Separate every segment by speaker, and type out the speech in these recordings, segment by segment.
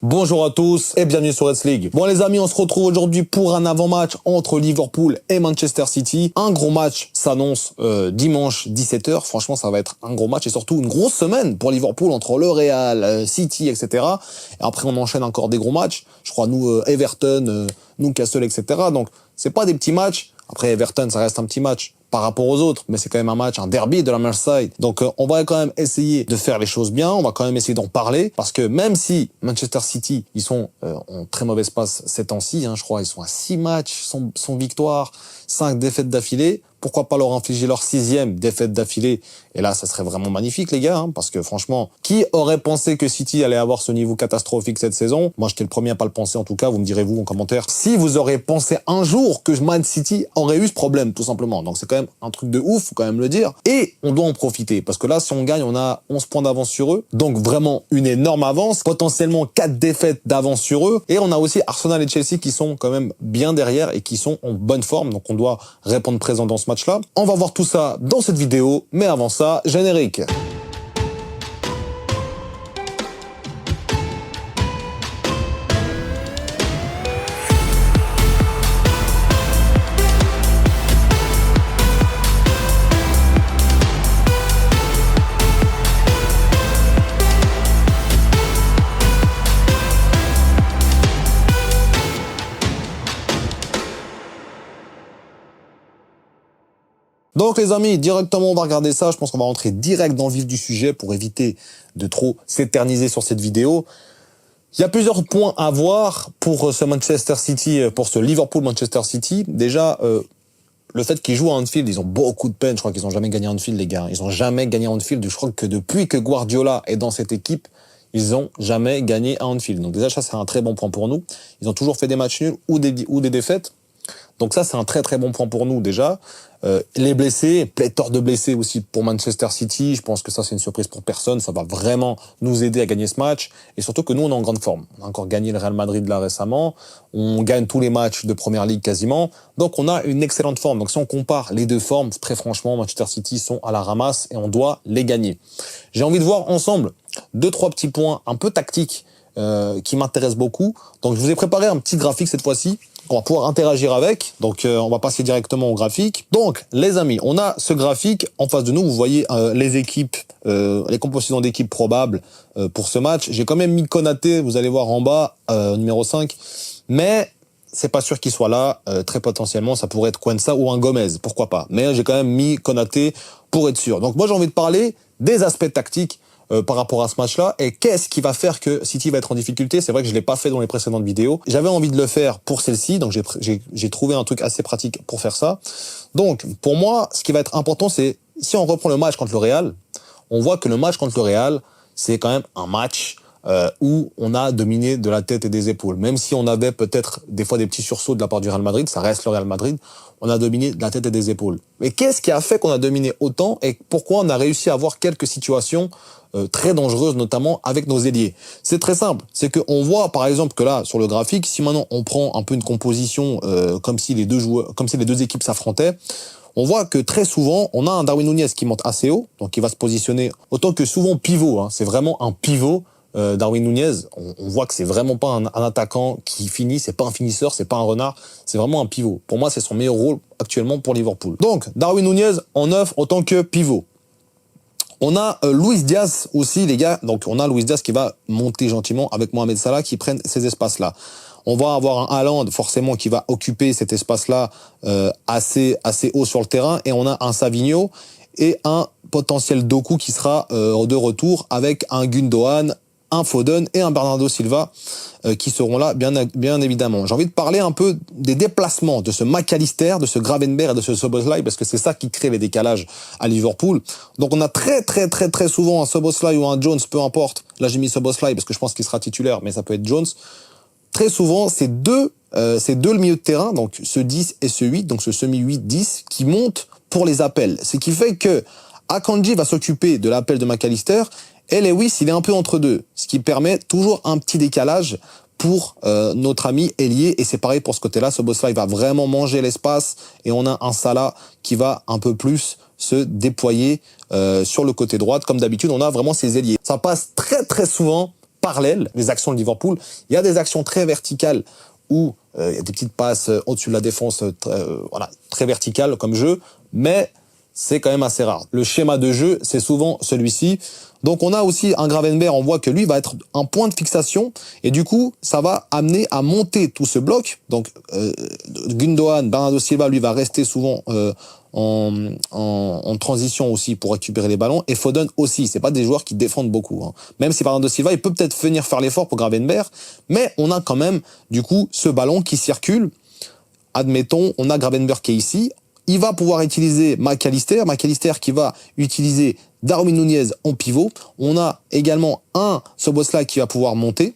Speaker 1: Bonjour à tous et bienvenue sur Let's League. Bon les amis, on se retrouve aujourd'hui pour un avant-match entre Liverpool et Manchester City. Un gros match s'annonce dimanche 17h. Franchement, ça va être un gros match et surtout une grosse semaine pour Liverpool entre le Real, City, etc. Et après, on enchaîne encore des gros matchs. Je crois, nous, Everton, Newcastle, etc. Donc, c'est pas des petits matchs. Après, Everton, ça reste un petit match par rapport aux autres, mais c'est quand même un match, un derby de la Merseyside. Donc, on va quand même essayer de faire les choses bien, on va quand même essayer d'en parler, parce que même si Manchester City, ils sont en très mauvaise passe ces temps-ci, je crois, ils sont à 6 matchs sans victoire, 5 défaites d'affilée, pourquoi pas leur infliger leur 6e défaite d'affilée? Et là, ça serait vraiment magnifique, les gars, parce que franchement, qui aurait pensé que City allait avoir ce niveau catastrophique cette saison? Moi, j'étais le premier à pas le penser, en tout cas, vous me direz vous en commentaire. Si vous aurez pensé un jour que Man City aurait eu ce problème, tout simplement. Donc, c'est quand même un truc de ouf, faut quand même le dire. Et on doit en profiter, parce que là, si on gagne, on a 11 points d'avance sur eux. Donc, vraiment, une énorme avance. Potentiellement 4 défaites d'avance sur eux. Et on a aussi Arsenal et Chelsea qui sont quand même bien derrière et qui sont en bonne forme. Donc, on doit répondre présent dans ce match-là. On va voir tout ça dans cette vidéo, mais avant ça, générique. Donc les amis, directement on va regarder ça, je pense qu'on va rentrer direct dans le vif du sujet pour éviter de trop s'éterniser sur cette vidéo. Il y a plusieurs points à voir pour ce Manchester City, pour ce Liverpool-Manchester City. Déjà, le fait qu'ils jouent à Anfield, ils ont beaucoup de peine, je crois qu'ils n'ont jamais gagné à Anfield les gars. Ils n'ont jamais gagné à Anfield, je crois que depuis que Guardiola est dans cette équipe, ils n'ont jamais gagné à Anfield. Donc déjà ça c'est un très bon point pour nous. Ils ont toujours fait des matchs nuls ou des défaites. Donc ça, c'est un très très bon point pour nous déjà. Les blessés, pléthore de blessés aussi pour Manchester City. Je pense que ça, c'est une surprise pour personne. Ça va vraiment nous aider à gagner ce match. Et surtout que nous, on est en grande forme. On a encore gagné le Real Madrid là récemment. On gagne tous les matchs de Première Ligue quasiment. Donc on a une excellente forme. Donc si on compare les deux formes, très franchement, Manchester City sont à la ramasse et on doit les gagner. J'ai envie de voir ensemble 2-3 petits points un peu tactiques qui m'intéressent beaucoup. Donc je vous ai préparé un petit graphique cette fois-ci. On va pouvoir interagir avec, donc on va passer directement au graphique. Donc les amis, on a ce graphique en face de nous, vous voyez les équipes, les compositions d'équipes probables pour ce match. J'ai quand même mis Konaté, vous allez voir en bas, numéro 5, mais c'est pas sûr qu'il soit là, très potentiellement ça pourrait être Quensa ou un Gomez, pourquoi pas. Mais j'ai quand même mis Konaté pour être sûr. Donc moi j'ai envie de parler des aspects tactiques par rapport à ce match-là, et qu'est-ce qui va faire que City va être en difficulté. C'est vrai que je l'ai pas fait dans les précédentes vidéos. J'avais envie de le faire pour celle-ci, donc j'ai trouvé un truc assez pratique pour faire ça. Donc, pour moi, ce qui va être important, c'est, si on reprend le match contre le Real, on voit que le match contre le Real, c'est quand même un match où on a dominé de la tête et des épaules. Même si on avait peut-être des fois des petits sursauts de la part du Real Madrid, ça reste le Real Madrid, on a dominé de la tête et des épaules. Mais qu'est-ce qui a fait qu'on a dominé autant et pourquoi on a réussi à avoir quelques situations très dangereuses, notamment avec nos ailiers? C'est très simple, c'est qu'on voit par exemple que là, sur le graphique, si maintenant on prend un peu une composition comme si les deux équipes s'affrontaient, on voit que très souvent, on a un Darwin Núñez qui monte assez haut, donc il va se positionner autant que souvent pivot, c'est vraiment un pivot. Darwin Núñez, on voit que c'est vraiment pas un attaquant qui finit, c'est pas un finisseur, c'est pas un renard, c'est vraiment un pivot. Pour moi, c'est son meilleur rôle actuellement pour Liverpool. Donc, Darwin Núñez en neuf autant que pivot. On a Luis Diaz aussi, les gars. Donc, on a Luis Diaz qui va monter gentiment avec Mohamed Salah qui prennent ces espaces-là. On va avoir un Haaland forcément qui va occuper cet espace-là assez haut sur le terrain. Et on a un Savinho et un potentiel Doku qui sera de retour avec un Gundogan, un Foden et un Bernardo Silva qui seront là, bien évidemment. J'ai envie de parler un peu des déplacements de ce McAllister, de ce Gravenberch et de ce Szoboszlai, parce que c'est ça qui crée les décalages à Liverpool. Donc on a très souvent un Szoboszlai ou un Jones, peu importe. Là j'ai mis Szoboszlai parce que je pense qu'il sera titulaire, mais ça peut être Jones. Très souvent, c'est deux le milieu de terrain, donc ce 10 et ce 8, donc ce semi 8-10, qui montent pour les appels. Ce qui fait que Akanji va s'occuper de l'appel de McAllister, et Lewis, il est un peu entre deux, ce qui permet toujours un petit décalage pour notre ami ailier, et c'est pareil pour ce côté-là. Szoboszlai va vraiment manger l'espace, et on a un Salah qui va un peu plus se déployer sur le côté droit. Comme d'habitude, on a vraiment ces ailiers. Ça passe très souvent parallèles, les actions de Liverpool. Il y a des actions très verticales où il y a des petites passes au-dessus de la défense, voilà, très verticales comme jeu, mais c'est quand même assez rare. Le schéma de jeu, c'est souvent celui-ci. Donc on a aussi un Gravenberch, on voit que lui va être un point de fixation et du coup ça va amener à monter tout ce bloc. Donc Gundogan, Bernardo Silva lui va rester souvent en transition aussi pour récupérer les ballons et Foden aussi. C'est pas des joueurs qui défendent beaucoup, hein. Même si Bernardo Silva il peut peut-être venir faire l'effort pour Gravenberch, mais on a quand même du coup ce ballon qui circule. Admettons, on a Gravenberch qui est ici. Il va pouvoir utiliser McAllister qui va utiliser Darwin Nunez en pivot. On a également un Szoboszlai qui va pouvoir monter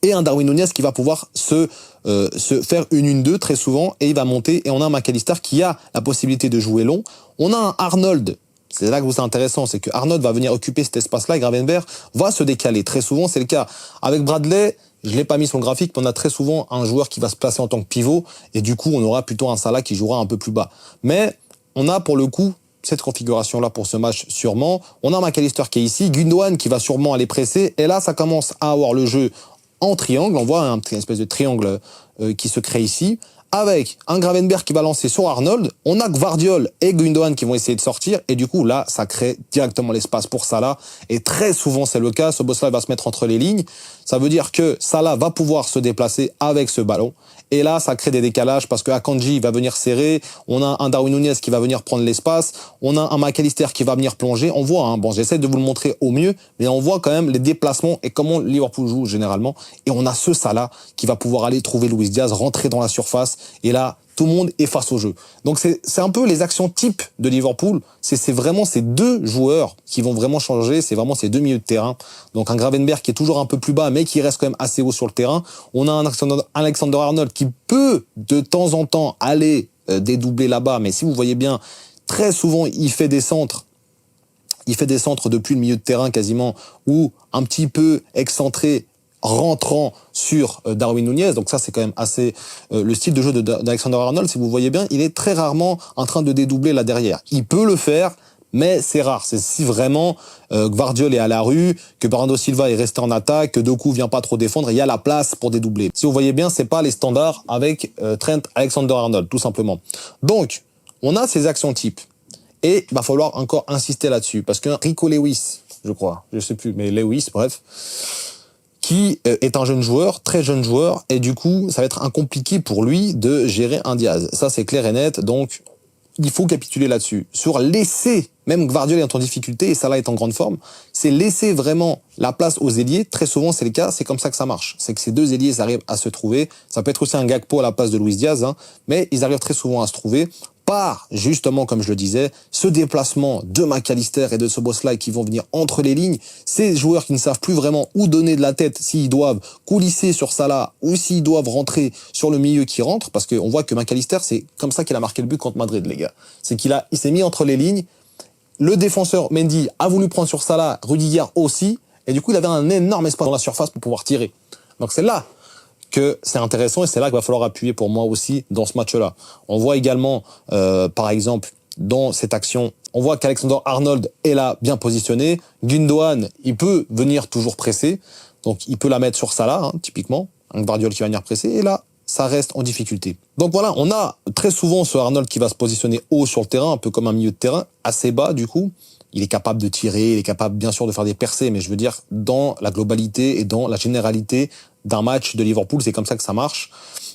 Speaker 1: et un Darwin Nunez qui va pouvoir se faire une 1-2 très souvent et il va monter. Et on a un McAllister qui a la possibilité de jouer long. On a un Arnold. C'est là que c'est intéressant, c'est que Arnold va venir occuper cet espace-là et Gravenberch va se décaler. Très souvent, c'est le cas avec Bradley. Je l'ai pas mis sur le graphique, mais on a très souvent un joueur qui va se placer en tant que pivot et du coup, on aura plutôt un Salah qui jouera un peu plus bas. Mais on a pour le coup cette configuration-là pour ce match sûrement. On a McAllister qui est ici, Gundogan qui va sûrement aller presser et là, ça commence à avoir le jeu en triangle. On voit une espèce de triangle qui se crée ici. Avec un Gravenberch qui va lancer sur Arnold, on a Gvardiol et Gundogan qui vont essayer de sortir et du coup là ça crée directement l'espace pour Salah et très souvent c'est le cas, Szoboszlai va se mettre entre les lignes, ça veut dire que Salah va pouvoir se déplacer avec ce ballon et là ça crée des décalages parce que Akanji va venir serrer, on a un Darwin Nunez qui va venir prendre l'espace, on a un McAllister qui va venir plonger, on voit, hein, bon j'essaie de vous le montrer au mieux, mais on voit quand même les déplacements et comment Liverpool joue généralement et on a ce Salah qui va pouvoir aller trouver Luis Diaz, rentrer dans la surface. Et là, tout le monde est face au jeu. Donc c'est un peu les actions types de Liverpool. C'est vraiment ces deux joueurs qui vont vraiment changer. C'est vraiment ces deux milieux de terrain. Donc un Gravenberch qui est toujours un peu plus bas, mais qui reste quand même assez haut sur le terrain. On a un Alexander Arnold qui peut de temps en temps aller dédoubler là-bas. Mais si vous voyez bien, très souvent, il fait des centres. Il fait des centres depuis le milieu de terrain quasiment, ou un petit peu excentré, rentrant sur Darwin Nunez. Donc ça, c'est quand même assez le style de jeu d'Alexander Arnold. Si vous voyez bien, il est très rarement en train de dédoubler là derrière. Il peut le faire, mais c'est rare. C'est si vraiment Gvardiol est à la rue, que Bernardo Silva est resté en attaque, que Doku vient pas trop défendre, et il y a la place pour dédoubler. Si vous voyez bien, c'est pas les standards avec Trent Alexander-Arnold, tout simplement. Donc, on a ces actions types. Et il va falloir encore insister là-dessus, parce que Rico Lewis, je crois, je sais plus, mais Lewis, bref, qui est un jeune joueur, très jeune joueur, et du coup, ça va être compliqué pour lui de gérer un Diaz. Ça, c'est clair et net, donc il faut capituler là-dessus. Sur laisser, même Gvardiol est en difficulté et Salah est en grande forme, c'est laisser vraiment la place aux ailiers. Très souvent, c'est le cas, c'est comme ça que ça marche. C'est que ces deux ailiers arrivent à se trouver. Ça peut être aussi un Gakpo à la place de Luis Diaz, hein, mais ils arrivent très souvent à se trouver par, justement, comme je le disais, ce déplacement de McAllister et de Szoboszlai qui vont venir entre les lignes. Ces joueurs qui ne savent plus vraiment où donner de la tête, s'ils doivent coulisser sur Salah ou s'ils doivent rentrer sur le milieu qui rentre, parce qu'on voit que McAllister, c'est comme ça qu'il a marqué le but contre Madrid, les gars. C'est il s'est mis entre les lignes. Le défenseur Mendy a voulu prendre sur Salah, Rudiger aussi, et du coup, il avait un énorme espace dans la surface pour pouvoir tirer. Donc c'est là que c'est intéressant et c'est là qu'il va falloir appuyer pour moi aussi dans ce match-là. On voit également, par exemple, dans cette action, on voit qu'Alexander Arnold est là, bien positionné. Gundogan, il peut venir toujours presser, donc il peut la mettre sur Salah, hein, typiquement, un Gvardiol qui va venir presser, et là, ça reste en difficulté. Donc voilà, on a très souvent ce Arnold qui va se positionner haut sur le terrain, un peu comme un milieu de terrain, assez bas du coup. Il est capable de tirer, il est capable bien sûr de faire des percées, mais je veux dire, dans la globalité et dans la généralité d'un match de Liverpool, c'est comme ça que ça marche.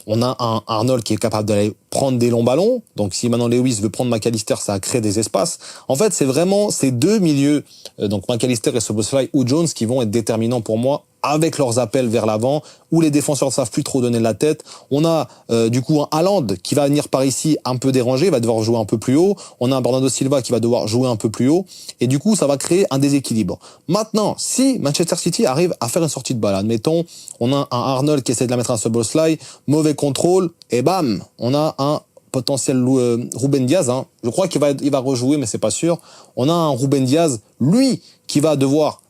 Speaker 1: On a un Arnold qui est capable d'aller prendre des longs ballons. Donc si maintenant Lewis veut prendre McAllister, ça crée des espaces. En fait, c'est vraiment ces deux milieux, donc McAllister et Szoboszlai ou Jones, qui vont être déterminants pour moi avec leurs appels vers l'avant, où les défenseurs ne savent plus trop donner de la tête. On a du coup un Haaland qui va venir par ici un peu déranger, va devoir jouer un peu plus haut. On a un Bernardo Silva qui va devoir jouer un peu plus haut. Et du coup, ça va créer un déséquilibre. Maintenant, si Manchester City arrive à faire une sortie de balle, admettons, on a un Arnold qui essaie de la mettre à un Szoboszlai, mauvais contrôle, et bam, on a un potentiel Ruben Diaz, hein. Je crois qu'il va rejouer, mais c'est pas sûr. On a un Ruben Diaz, lui, qui va devoir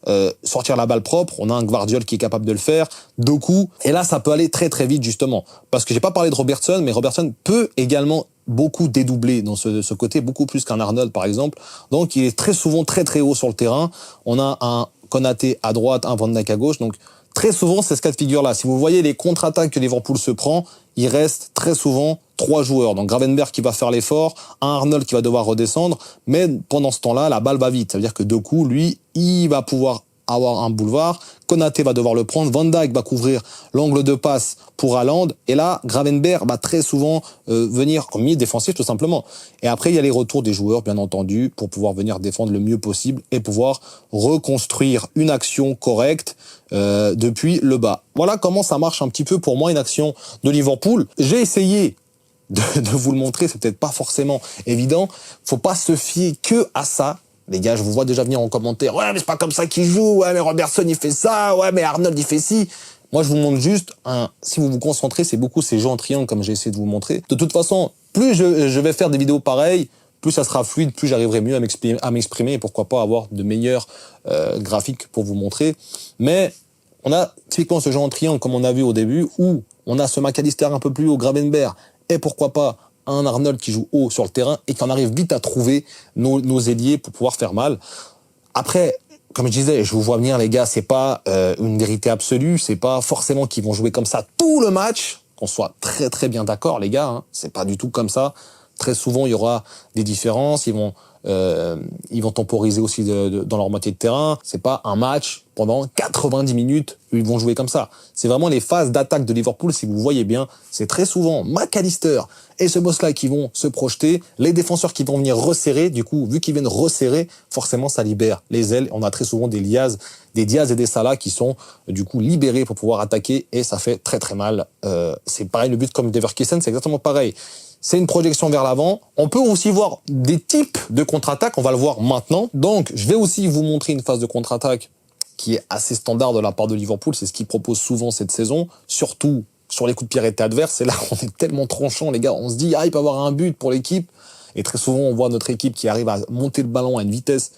Speaker 1: sortir la balle propre. On a un Gvardiol qui est capable de le faire, Doku. Et là, ça peut aller très très vite, justement. Parce que j'ai pas parlé de Robertson, mais Robertson peut également beaucoup dédoubler dans ce côté, beaucoup plus qu'un Arnold, par exemple. Donc, il est très souvent très très haut sur le terrain. On a un Konaté à droite, un Van Dijk à gauche. Donc très souvent, c'est ce cas de figure-là. Si vous voyez les contre-attaques que Liverpool se prend, il reste très souvent 3 joueurs. Donc Gravenberch qui va faire l'effort, un Arnold qui va devoir redescendre, mais pendant ce temps-là, la balle va vite. Ça veut dire que Doku, lui, il va pouvoir avoir un boulevard, Konaté va devoir le prendre, Van Dijk va couvrir l'angle de passe pour Haaland, et là, Gravenberch va très souvent venir comme milieu défensif tout simplement. Et après, il y a les retours des joueurs, bien entendu, pour pouvoir venir défendre le mieux possible et pouvoir reconstruire une action correcte depuis le bas. Voilà comment ça marche un petit peu pour moi, une action de Liverpool. J'ai essayé de vous le montrer, c'est peut-être pas forcément évident, faut pas se fier que à ça. Les gars, je vous vois déjà venir en commentaire. Ouais, mais c'est pas comme ça qu'il joue. Ouais, mais Robertson, il fait ça. Ouais, mais Arnold, il fait ci. Moi, je vous montre juste, si vous vous concentrez, c'est beaucoup ces jeux en triangle, comme j'ai essayé de vous montrer. De toute façon, plus je vais faire des vidéos pareilles, plus ça sera fluide, plus j'arriverai mieux à m'exprimer et pourquoi pas avoir de meilleurs graphiques pour vous montrer. Mais on a typiquement ce jeu en triangle, comme on a vu au début, où on a ce McAllister un peu plus haut, Gravenberch, et pourquoi pas un Arnold qui joue haut sur le terrain et qu'on arrive vite à trouver nos ailiers pour pouvoir faire mal. Après, comme je disais, je vous vois venir les gars, c'est pas une vérité absolue, c'est pas forcément qu'ils vont jouer comme ça tout le match, qu'on soit très très bien d'accord les gars, hein, c'est pas du tout comme ça. Très souvent, il y aura des différences, ils vont temporiser aussi dans leur moitié de terrain. C'est pas un match pendant 90 minutes où ils vont jouer comme ça. C'est vraiment les phases d'attaque de Liverpool, si vous voyez bien, c'est très souvent McAllister et ce boss-là qui vont se projeter, les défenseurs qui vont venir resserrer. Du coup, vu qu'ils viennent resserrer, forcément, ça libère les ailes. On a très souvent des Diaz et des Salah qui sont du coup libérés pour pouvoir attaquer et ça fait très très mal. C'est pareil, le but comme Leverkusen, c'est exactement pareil. C'est une projection vers l'avant. On peut aussi voir des types de contre-attaque. On va le voir maintenant. Donc, je vais aussi vous montrer une phase de contre-attaque qui est assez standard de la part de Liverpool. C'est ce qu'ils proposent souvent cette saison, surtout sur les coups de pied arrêtés adverses. C'est là où on est tellement tranchant, les gars. On se dit, il peut y avoir un but pour l'équipe. Et très souvent, on voit notre équipe qui arrive à monter le ballon à une vitesse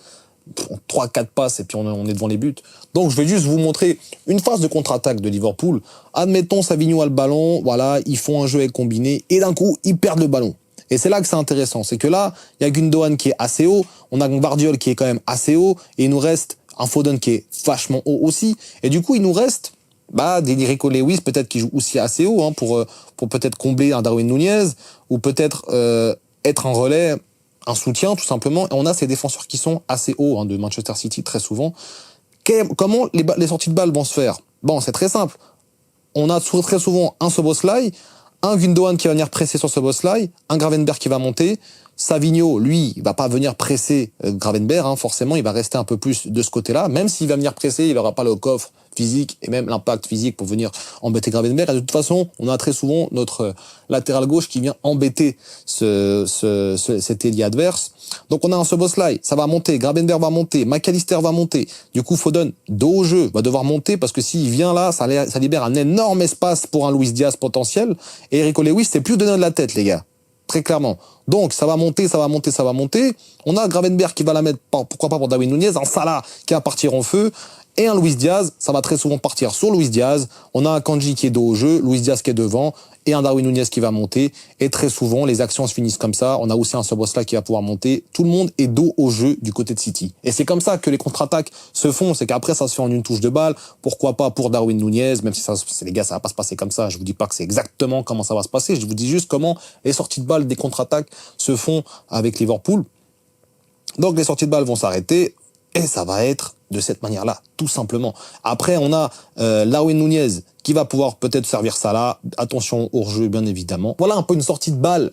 Speaker 1: 3-4 passes et puis on est devant les buts. Donc je vais juste vous montrer une phase de contre-attaque de Liverpool. Admettons, Savigno a le ballon, voilà, ils font un jeu avec combiné et d'un coup, ils perdent le ballon. Et c'est là que c'est intéressant, c'est que là, il y a Gundogan qui est assez haut, on a Gvardiol qui est quand même assez haut et il nous reste un Foden qui est vachement haut aussi. Et du coup, il nous reste des Rico Lewis peut-être qui joue aussi assez haut pour peut-être combler un Darwin Nunez ou peut-être être un relais, un soutien tout simplement, et on a ces défenseurs qui sont assez hauts de Manchester City très souvent. Comment les sorties de balles vont se faire? Bon, c'est très simple. On a très souvent un Szoboszlai, un Gundogan qui va venir presser sur Szoboszlai, un Gravenberch qui va monter. Savigno, lui, il va pas venir presser Gravenberch, forcément, il va rester un peu plus de ce côté-là. Même s'il va venir presser, il n'aura pas le coffre physique et même l'impact physique pour venir embêter Gravenberch. Et de toute façon, on a très souvent notre latéral gauche qui vient embêter cet ailier adverse. Donc on a un Szoboszlai, ça va monter, Gravenberch va monter, McAllister va monter. Du coup, Foden, dos au jeu, va devoir monter parce que s'il vient là, ça libère un énorme espace pour un Luis Diaz potentiel. Et Rico Lewis, c'est plus donner de la tête, les gars. Très clairement. Donc, ça va monter, ça va monter, ça va monter. On a Gravenberch qui va la mettre, pourquoi pas pour Darwin Nunez, un Salah qui va partir en feu, et un Luis Diaz, ça va très souvent partir sur Luis Diaz. On a un Kanji qui est dos au jeu, Luis Diaz qui est devant, et un Darwin Nunez qui va monter. Et très souvent, les actions se finissent comme ça. On a aussi un Szoboszlai qui va pouvoir monter. Tout le monde est dos au jeu du côté de City. Et c'est comme ça que les contre-attaques se font. C'est qu'après, ça se fait en une touche de balle. Pourquoi pas pour Darwin Nunez, même si les gars, ça va pas se passer comme ça. Je vous dis pas que c'est exactement comment ça va se passer. Je vous dis juste comment les sorties de balle des contre-attaques se font avec Liverpool. Donc, les sorties de balle vont s'arrêter. Et ça va être de cette manière-là, tout simplement. Après, on a Darwin Nunez qui va pouvoir peut-être servir ça là. Attention au hors-jeu, bien évidemment. Voilà un peu une sortie de balle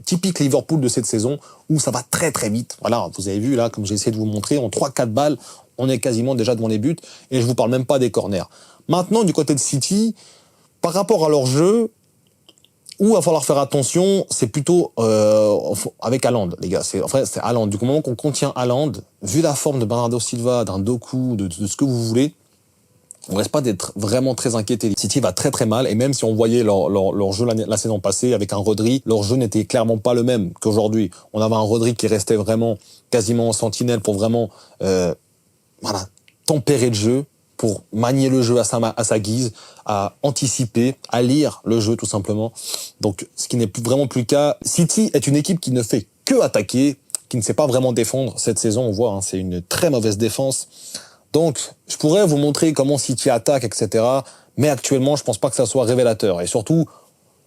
Speaker 1: typique Liverpool de cette saison où ça va très très vite. Voilà, vous avez vu là, comme j'ai essayé de vous montrer, en 3-4 balles, on est quasiment déjà devant les buts. Et je vous parle même pas des corners. Maintenant, du côté de City, par rapport à leur jeu, où il va falloir faire attention, c'est plutôt avec Haaland, les gars. C'est Haaland. Du moment qu'on contient Haaland, vu la forme de Bernardo Silva, d'un Doku, de ce que vous voulez, on reste pas d'être vraiment très inquiété. City va très très mal, et même si on voyait leur jeu la saison passée avec un Rodri, leur jeu n'était clairement pas le même qu'aujourd'hui. On avait un Rodri qui restait vraiment quasiment en sentinelle pour vraiment tempérer le jeu, pour manier le jeu à sa guise, à anticiper, à lire le jeu tout simplement. Donc ce qui n'est vraiment plus le cas. City est une équipe qui ne fait que attaquer, qui ne sait pas vraiment défendre cette saison. On voit, c'est une très mauvaise défense. Donc, je pourrais vous montrer comment City attaque, etc. Mais actuellement, je pense pas que ça soit révélateur. Et surtout,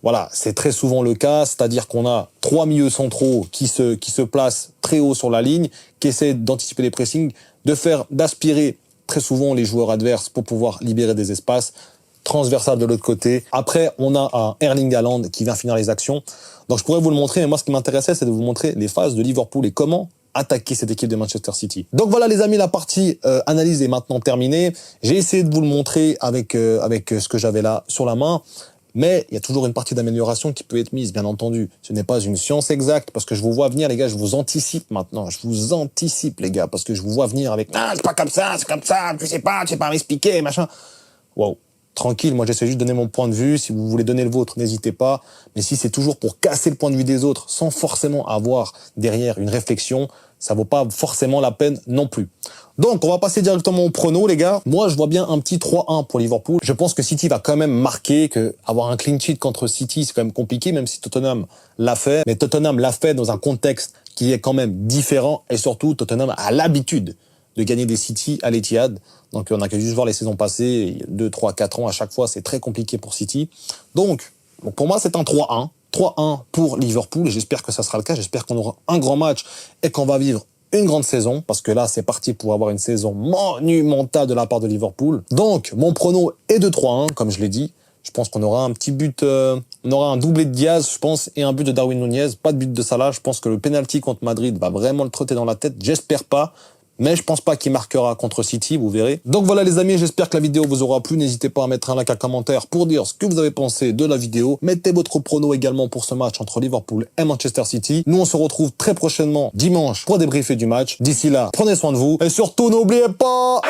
Speaker 1: voilà, c'est très souvent le cas, c'est-à-dire qu'on a 3 milieux centraux qui se placent très haut sur la ligne, qui essaient d'anticiper les pressings, d'aspirer très souvent les joueurs adverses pour pouvoir libérer des espaces, transversal de l'autre côté. Après, on a un Erling Haaland qui vient finir les actions. Donc, je pourrais vous le montrer, mais moi, ce qui m'intéressait, c'est de vous montrer les phases de Liverpool et comment attaquer cette équipe de Manchester City. Donc voilà les amis, la partie analyse est maintenant terminée. J'ai essayé de vous le montrer avec ce que j'avais là sur la main. Mais il y a toujours une partie d'amélioration qui peut être mise, bien entendu. Ce n'est pas une science exacte, parce que je vous vois venir, les gars, je vous anticipe maintenant. Je vous anticipe, les gars, parce que je vous vois venir avec « Ah, c'est pas comme ça, tu sais pas m'expliquer, machin. » Wow. Tranquille, moi j'essaie juste de donner mon point de vue. Si vous voulez donner le vôtre, n'hésitez pas. Mais si c'est toujours pour casser le point de vue des autres, sans forcément avoir derrière une réflexion, ça vaut pas forcément la peine non plus. Donc, on va passer directement au prono, les gars. Moi, je vois bien un petit 3-1 pour Liverpool. Je pense que City va quand même marquer, que avoir un clean sheet contre City, c'est quand même compliqué, même si Tottenham l'a fait. Mais Tottenham l'a fait dans un contexte qui est quand même différent. Et surtout, Tottenham a l'habitude de gagner des City à l'Etihad. Donc, on a qu'à juste voir les saisons passées, 2, 3, 4 ans à chaque fois, c'est très compliqué pour City. Donc pour moi, c'est un 3-1. 3-1 pour Liverpool, et j'espère que ça sera le cas. J'espère qu'on aura un grand match et qu'on va vivre une grande saison, parce que là, c'est parti pour avoir une saison monumentale de la part de Liverpool. Donc, mon prono est de 3-1, comme je l'ai dit. Je pense qu'on aura un petit but, on aura un doublé de Diaz, je pense, et un but de Darwin Nunez. Pas de but de Salah. Je pense que le penalty contre Madrid va vraiment le trotter dans la tête. J'espère pas. Mais je pense pas qu'il marquera contre City, vous verrez. Donc voilà les amis, j'espère que la vidéo vous aura plu. N'hésitez pas à mettre un like, un commentaire pour dire ce que vous avez pensé de la vidéo. Mettez votre prono également pour ce match entre Liverpool et Manchester City. Nous on se retrouve très prochainement dimanche pour débriefer du match. D'ici là, prenez soin de vous. Et surtout n'oubliez pas...